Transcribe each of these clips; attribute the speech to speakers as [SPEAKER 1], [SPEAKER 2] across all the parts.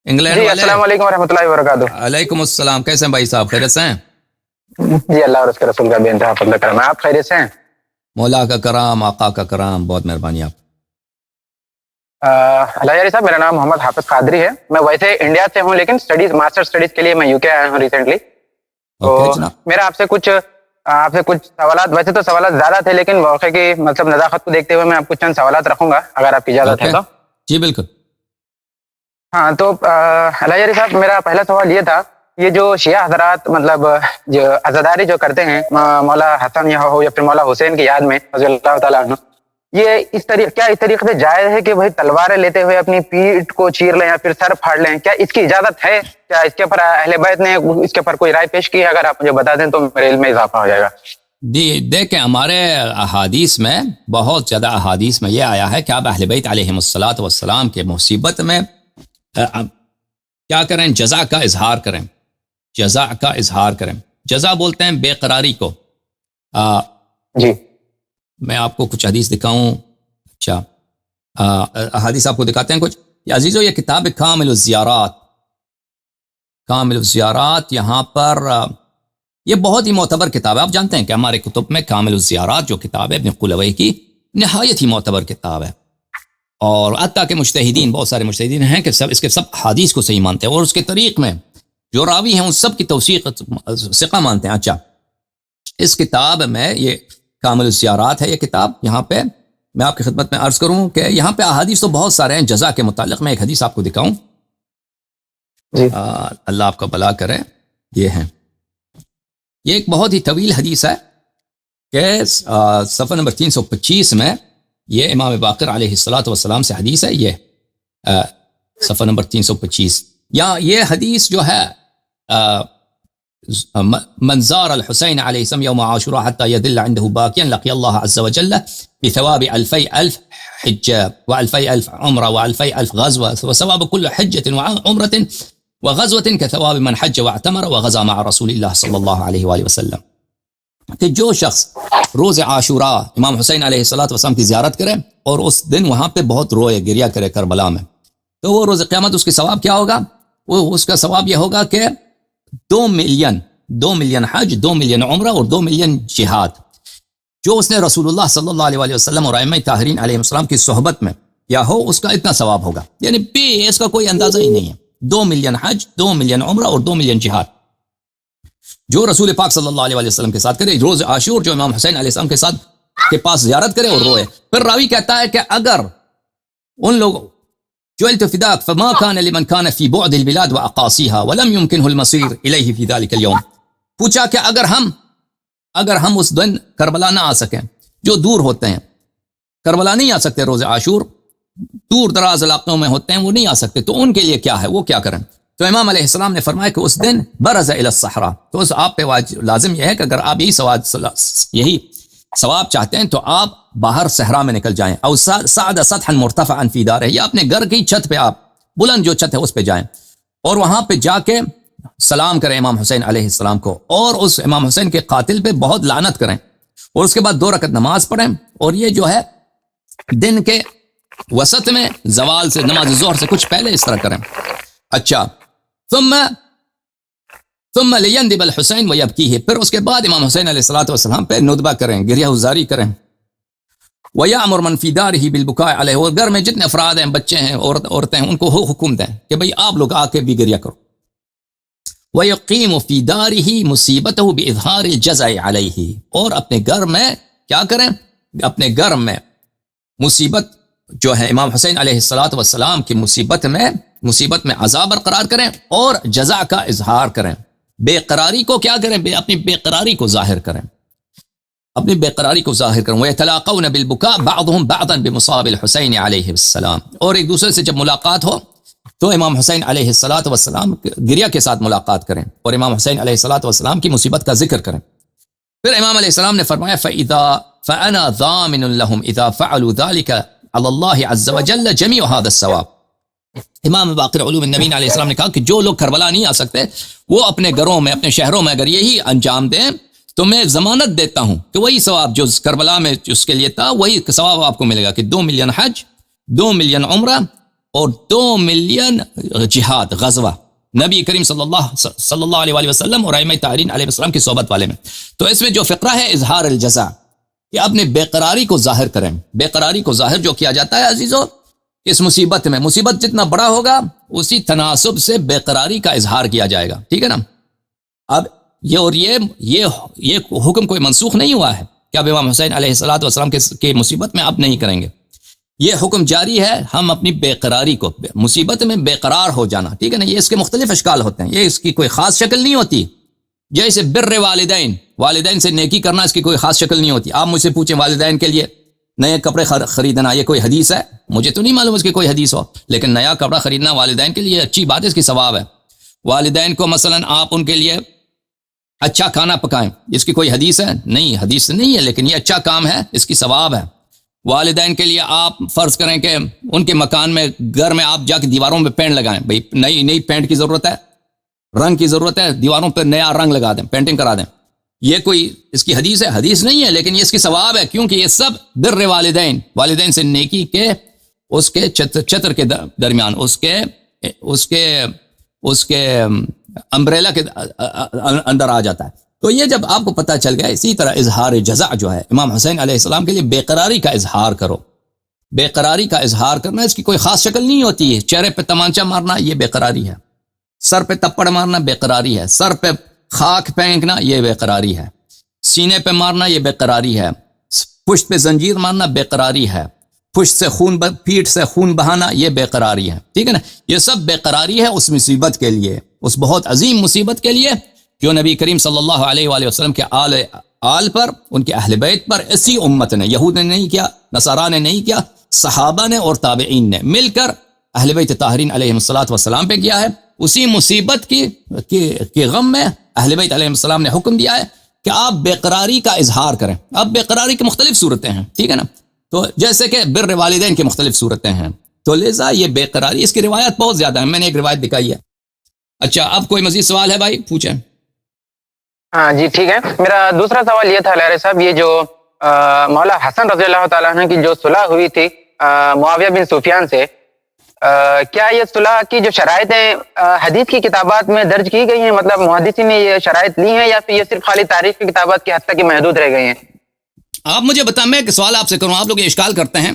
[SPEAKER 1] England
[SPEAKER 2] جی
[SPEAKER 1] والے.
[SPEAKER 2] السلام علیکم ورحمۃ اللہ وبرکاتہ.
[SPEAKER 1] علیکم السلام. کیسے ہیں بھائی صاحب؟ خیریت سے ہیں؟
[SPEAKER 2] جی اللہ اور اس کے رسول کا بے انتہا فضل کرم ہے. آپ خیریت سے ہیں؟
[SPEAKER 1] مولا کا کرام، آقا کا کرام، بہت مہربانی آپ.
[SPEAKER 2] اللہ یاری صاحب، میرا نام محمد حافظ قادری ہے. میں ویسے انڈیا سے ہوں لیکن ماسٹر اسٹڈیز کے لیے میں یو کے آیا ہوں ریسنٹلی. تو
[SPEAKER 1] اوکے جناب.
[SPEAKER 2] میرا آپ سے کچھ سوالات، ویسے تو سوالات زیادہ تھے لیکن واقع کی مطلب نزاکت کو دیکھتے ہوئے میں آپ کو چند سوالات رکھوں گا اگر آپ کی اجازت ہے تو.
[SPEAKER 1] جی بالکل.
[SPEAKER 2] ہاں تو اللہ یاری صاحب، میرا پہلا سوال یہ تھا، یہ جو شیعہ حضرات مطلب جو عزاداری جو کرتے ہیں مولا حسن یا ہو یا پھر مولا حسین کی یاد میں رضی اللہ تعالیٰ عنہ، یہ اس طریقے سے جائز ہے کہ وہی تلواریں لیتے ہوئے اپنی پیٹھ کو چیر لیں یا پھر سر پھاڑ لیں؟ کیا اس کی اجازت ہے؟ کیا اس کے اوپر اہل بیت نے اس کے اوپر کوئی رائے پیش کی ہے؟ اگر آپ مجھے بتا دیں تو میرے علم میں اضافہ ہو جائے گا.
[SPEAKER 1] جی دیکھیں، ہمارے احادیث میں بہت زیادہ احادیث میں یہ آیا ہے کہ آپ اہل بیت علیہم الصلاۃ والسلام کے مصیبت میں کیا کریں؟ جزا کا اظہار کریں. جزا کا اظہار کریں. جزا بولتے ہیں بے قراری کو.
[SPEAKER 2] جی
[SPEAKER 1] میں آپ کو کچھ حدیث دکھاؤں. اچھا حدیث آپ کو دکھاتے ہیں کچھ. عزیزو یہ کتاب کامل الزیارات، کامل الزیارات، یہاں پر یہ بہت ہی معتبر کتاب ہے. آپ جانتے ہیں کہ ہمارے کتب میں کامل الزیارات جو کتاب ہے ابن قلوی کی، نہایت ہی معتبر کتاب ہے. اور حتیٰ کہ مجتہدین، بہت سارے مجتہدین ہیں کہ سب اس کے سب حدیث کو صحیح مانتے ہیں اور اس کے طریق میں جو راوی ہیں ان سب کی توثیق ثقہ مانتے ہیں. اچھا اس کتاب میں یہ کامل الزیارات ہے یہ کتاب. یہاں پہ میں آپ کی خدمت میں عرض کروں کہ یہاں پہ احادیث تو بہت سارے ہیں جزا کے متعلق. میں ایک حدیث آپ کو دکھاؤں.
[SPEAKER 2] جی
[SPEAKER 1] اللہ آپ کا بھلا کرے. یہ ہے، یہ ایک بہت ہی طویل حدیث ہے کہ صفحہ نمبر 325 میں یہ امام باقر علیہ الصلاۃ والسلام سے حدیث ہے. یہ صفحہ نمبر 325. یا یہ حدیث جو ہے من زار الحسین علیہ السلام یوم عاشوراء حتى يدل عنده باقيا لقي الله عز وجل بثواب 2000 حجة و2000 عمرة و2000 غزوة وثواب كل حجة وعمرة وغزوة كثواب من حج واعتمر وغزا مع رسول الله صلی اللہ علیہ وآلہ وسلم. کہ جو شخص روز عاشوراء امام حسین علیہ الصلاۃ والسلام کی زیارت کرے اور اس دن وہاں پہ بہت روئے، گریا کرے کربلا میں، تو وہ روز قیامت اس کی ثواب کیا ہوگا؟ وہ اس کا ثواب یہ ہوگا کہ 2 ملین حج، 2 ملین عمرہ اور 2 ملین جہاد جو اس نے رسول اللہ صلی اللہ علیہ وسلم اور ائمہ طاہرین علیہ السلام کی صحبت میں یا ہو، اس کا اتنا ثواب ہوگا. یعنی اس کا کوئی اندازہ ہی نہیں ہے. 2 ملین حج، 2 ملین عمرہ اور 2 ملین جہاد جو رسول پاک صلی اللہ علیہ وسلم کے ساتھ کرے. روز عاشور جو امام حسین علیہ السلام کے ساتھ کے پاس زیارت کرے اور روئے. پھر راوی کہتا ہے کہ اگر ان لوگوں جعلت فداك فما كان لمن كان في بعد البلاد واقاصيها ولم يمكنه المصير اليه في ذلك اليوم. پوچھا کہ اگر ہم اس دن کربلا نہ آ سکیں، جو دور ہوتے ہیں کربلا نہیں آ سکتے، روز عاشور دور دراز علاقوں میں ہوتے ہیں وہ نہیں آ سکتے، تو ان کے لیے کیا ہے، وہ کیا کریں؟ تو امام علیہ السلام نے فرمایا کہ اس دن برز الى الصحراء. تو اس آپ پہ لازم یہ ہے کہ اگر آپ یہی ثواب چاہتے ہیں تو آپ باہر صحرا میں نکل جائیں. او صعد سطحا مرتفعا فی دارہ، یا اپنے گھر کی چھت پہ، آپ بلند جو چھت ہے اس پہ جائیں اور وہاں پہ جا کے سلام کریں امام حسین علیہ السلام کو اور اس امام حسین کے قاتل پہ بہت لعنت کریں اور اس کے بعد 2 رکعت نماز پڑھیں. اور یہ جو ہے دن کے وسط میں زوال سے، نماز ظہر سے کچھ پہلے اس طرح کریں. اچھا ثم لیندب الحسین ویبکیہ، پھر اس کے بعد امام حسین علیہ الصلوۃ والسلام پہ ندبہ کریں، گریہ گزاری کریں. ویامر من فی دارہ بالبکاء علیہ، اور گھر میں جتنے افراد ہیں، بچے ہیں، عورتیں ہیں، ان کو حکم دیں کہ بھئی آپ لوگ آ کے بھی گریہ کرو. ویقیم فی دارہ مصیبتہ باظہار الجزع علیہ، اور اپنے گھر میں کیا کریں؟ اپنے گھر میں مصیبت جو ہے امام حسین علیہ الصلوۃ والسلام کی مصیبت میں عذاب برقرار کریں اور جزا کا اظہار کریں. بے قراری کو کیا کریں؟ اپنی بے قراری کو ظاہر کریں، اپنی بے قراری کو ظاہر کریں. وَيَتَلَاقَوْنَ بِالْبُكَاءِ بَعْضُهُمْ بَعْضًا بِمُصَابِ الْحُسَيْنِ عَلَيْهِ السلام، اور ایک دوسرے سے جب ملاقات ہو تو امام حسین علیہ الصلوۃ والسلام گریہ کے ساتھ ملاقات کریں اور امام حسین علیہ الصلوۃ والسلام کی مصیبت کا ذکر کریں. پھر امام علیہ السلام نے فرمایا فَأَنَا ضَامِنٌ لَهُمْ إِذَا فَعَلُوا ذَلِكَ عَلَى اللَّهِ عَزَّ وَجَلَّ جَمِيعُ هَذَا الثَّوَابِ. امام باقر علوم النبیین علیہ السلام نے کہا کہ جو لوگ کربلا نہیں آ سکتے وہ اپنے گھروں میں، اپنے شہروں میں اگر یہی انجام دیں تو میں ضمانت دیتا ہوں کہ وہی ثواب جو کربلا میں اس کے لیے تھا وہی ثواب آپ کو ملے گا، کہ 2 ملین حج، 2 ملین عمرہ اور 2 ملین جہاد غزوہ نبی کریم صلی اللہ علیہ وسلم اور ائمہ طاہرین علیہ السلام کی صحبت والے میں. تو اس میں جو فقرہ ہے اظہار الجزا، کہ اپنے بے قراری کو ظاہر کریں. بے قراری کو ظاہر جو کیا جاتا ہے عزیزو اس مصیبت میں، مصیبت جتنا بڑا ہوگا اسی تناسب سے بے قراری کا اظہار کیا جائے گا، ٹھیک ہے نا. اب یہ حکم کوئی منسوخ نہیں ہوا ہے کہ اب امام حسین علیہ السلام کی مصیبت میں اب نہیں کریں گے. یہ حکم جاری ہے، ہم اپنی بے قراری کو، مصیبت میں بے قرار ہو جانا، ٹھیک ہے نا. یہ اس کے مختلف اشکال ہوتے ہیں، یہ اس کی کوئی خاص شکل نہیں ہوتی. جیسے بر والدین سے نیکی کرنا، اس کی کوئی خاص شکل نہیں ہوتی. آپ مجھ سے پوچھیں والدین کے لیے نئے کپڑے خریدنا، یہ کوئی حدیث ہے؟ مجھے تو نہیں معلوم اس کی کوئی حدیث ہو، لیکن نیا کپڑا خریدنا والدین کے لیے اچھی بات ہے، اس کی ثواب ہے. والدین کو مثلا آپ ان کے لیے اچھا کھانا پکائیں، اس کی کوئی حدیث ہے؟ نہیں، حدیث نہیں ہے، لیکن یہ اچھا کام ہے، اس کی ثواب ہے. والدین کے لیے آپ فرض کریں کہ ان کے مکان میں، گھر میں آپ جا کے دیواروں میں پینٹ لگائیں. بھئی نئی پینٹ کی ضرورت ہے، رنگ کی ضرورت ہے، دیواروں پہ نیا رنگ لگا دیں، پینٹنگ کرا دیں. یہ کوئی اس کی حدیث ہے؟ حدیث نہیں ہے، لیکن یہ اس کی ثواب ہے، کیونکہ یہ سب بر والدین سے نیکی کے اس کے چتر کے درمیان، اس کے امبریلا کے اندر آ جاتا ہے. تو یہ جب آپ کو پتہ چل گیا، اسی طرح اظہار جزع جو ہے امام حسین علیہ السلام کے لیے بے قراری کا اظہار کرو. بے قراری کا اظہار کرنا اس کی کوئی خاص شکل نہیں ہوتی ہے. چہرے پہ تمانچہ مارنا یہ بے قراری ہے، سر پہ تپڑ مارنا بے قراری ہے، سر پہ خاک پھینکنا یہ بے قراری ہے، سینے پہ مارنا یہ بے قراری ہے، پشت پہ زنجیر مارنا بے قراری ہے، پشت سے پیٹھ سے خون بہانا یہ بے قراری ہے، ٹھیک ہے نا. یہ سب بے قراری ہے اس مصیبت کے لیے، اس بہت عظیم مصیبت کے لیے جو نبی کریم صلی اللہ علیہ وآلہ وسلم کے آل پر، ان کے اہل بیت پر اسی امت نے، یہود نے نہیں کیا، نصارہ نے نہیں کیا، صحابہ نے اور تابعین نے مل کر اہل بیت طاہرین علیہ السلام پہ کیا ہے. اسی مصیبت کی غم میں اہل بیت علیہ السلام نے حکم دیا ہے کہ آپ بے قراری کا اظہار کریں. اب بے قراری کی مختلف صورتیں ہیں، ٹھیک ہے نا. تو جیسے کہ بر والدین کی مختلف صورتیں ہیں، تو لہذا یہ بے قراری، اس کی روایت بہت زیادہ ہیں، میں نے ایک روایت دکھائی ہے. اچھا، اب کوئی مزید سوال ہے بھائی؟ پوچھیں.
[SPEAKER 2] ہاں جی ٹھیک ہے. میرا دوسرا سوال یہ تھا لہرے صاحب، یہ جو مولا حسن رضی اللہ تعالیٰ عنہ کی جو صلح ہوئی تھی معاویہ بن سفیان سے، کیا یہ صلح کی جو شرائط ہیں حدیث کی کتابات میں درج کی گئی ہیں؟ مطلب محدثین نے یہ شرائط لی ہیں یا پھر یہ صرف خالی تاریخ کی کتابات کی حد تک ہی محدود رہ گئی ہیں؟
[SPEAKER 1] آپ مجھے بتائیں، میں ایک سوال آپ سے کروں. آپ لوگ یہ اشکال کرتے ہیں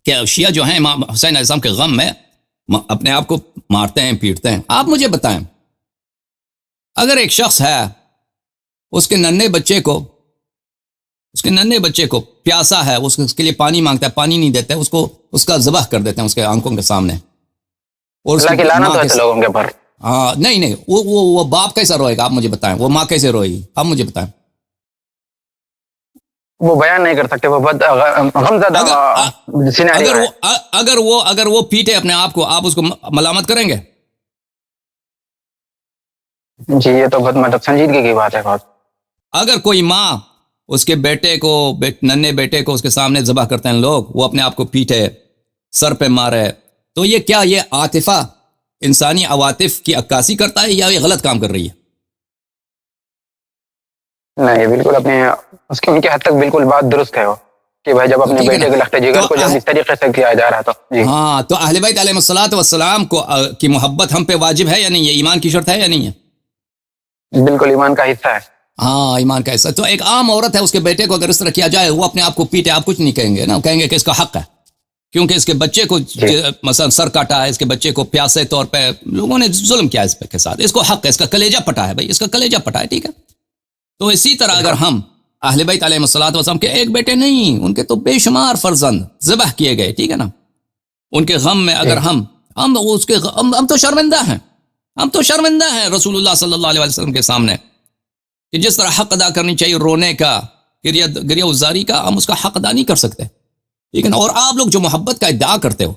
[SPEAKER 1] کہ شیعہ جو ہیں امام حسین علیہ السلام کے غم میں اپنے آپ کو مارتے ہیں، پیٹتے ہیں. آپ مجھے بتائیں، اگر ایک شخص ہے، اس کے ننھے بچے کو پیاسا ہے، اس کے لیے پانی مانگتا ہے، پانی نہیں دیتا ہے، اس کا ذبح کر دیتے ہیں اس کے آنکھوں کے سامنے، اور
[SPEAKER 2] اللہ کی لعنت ہے لوگوں کے پر.
[SPEAKER 1] ہاں نہیں، وہ باپ کیسا روئے گا؟ آپ مجھے بتائیں. وہ ماں کیسے روئے گی؟ آپ مجھے بتائیں.
[SPEAKER 2] وہ بیان نہیں کر سکتے، وہ غمزدہ سیناریو ہے.
[SPEAKER 1] اگر وہ پیٹے اپنے آپ کو، آپ اس کو ملامت کریں گے؟
[SPEAKER 2] جی یہ تو بہت مطلب سنجیدگی کی بات ہے. بہت
[SPEAKER 1] اگر کوئی ماں اس کے ننھے بیٹے کو اس کے سامنے ذبح کرتے ہیں لوگ، وہ اپنے آپ کو پیٹے، سر پہ مارے، تو یہ عاطفہ انسانی عواطف کی عکاسی کرتا ہے یا یہ غلط کام کر رہی ہے؟
[SPEAKER 2] نہیں، بالکل ان کے حد تک بالکل بات درست ہے وہ، کہ بھائی جب اپنے بیٹے کے لخت جگر کو جب اس طریقے سے کیا جا رہا تھا. جی
[SPEAKER 1] ہاں، تو اہل بیت علیہ السلام کی محبت ہم پہ واجب ہے یا نہیں؟ یہ ایمان کی شرط ہے یا نہیں ہے؟
[SPEAKER 2] بالکل ایمان کا حصہ ہے.
[SPEAKER 1] ہاں ایمان کا حصہ. تو ایک عام عورت ہے، اس کے بیٹے کو اگر اس طرح کیا جائے، وہ اپنے آپ کو پیٹے، آپ کچھ نہیں کہیں گے نا، کہیں گے کہ اس کا حق ہے، کیونکہ اس کے بچے کو مثلا سر کاٹا ہے، اس کے بچے کو پیاسے طور پہ لوگوں نے ظلم کیا اس کے ساتھ، اس کو حق ہے، اس کا کلیجہ پٹا ہے، بھائی اس کا کلیجہ پٹا ہے، ٹھیک ہے. تو اسی طرح اگر ہم اہل بیت علیہ السلام کے ایک بیٹے نہیں، ان کے تو بے شمار فرزند ذبح کیے گئے، ٹھیک ہے نا، ان کے غم میں اگر ہم تو شرمندہ ہیں، ہم تو شرمندہ ہیں رسول اللہ صلی اللہ علیہ وسلم کے سامنے، کہ جس طرح حق ادا کرنی چاہیے رونے کا، گریہ وزاری کا، ہم اس کا حق ادا نہیں کر سکتے، ٹھیک ہے نا. اور آپ لوگ جو محبت کا ادعا کرتے ہو،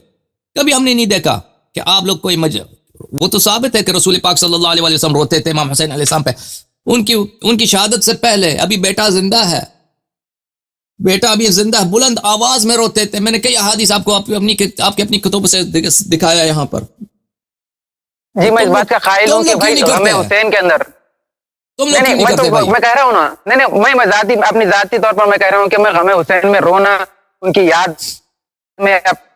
[SPEAKER 1] کبھی ہم نے نہیں دیکھا کہ آپ لوگ کوئی وہ تو ثابت ہے کہ رسول پاک صلی اللہ علیہ وسلم روتے تھے امام حسین علیہ السلام پہ. ان کی شہادت سے پہلے ابھی بیٹا زندہ ہے، بلند آواز میں روتے تھے. میں نے کئی احادیث آپ کو آپ کے اپنی کتب سے دکھایا یہاں پر.
[SPEAKER 2] جی میں اس بات کا قائل ہوں کہ بھائی غم حسین کے اندر نہیں، میں کہہ رہا ہوں نا، نہیں میں اپنی ذاتی طور پر میں کہہ رہا ہوں کہ میں غم حسین میں رونا، ان کی یاد میں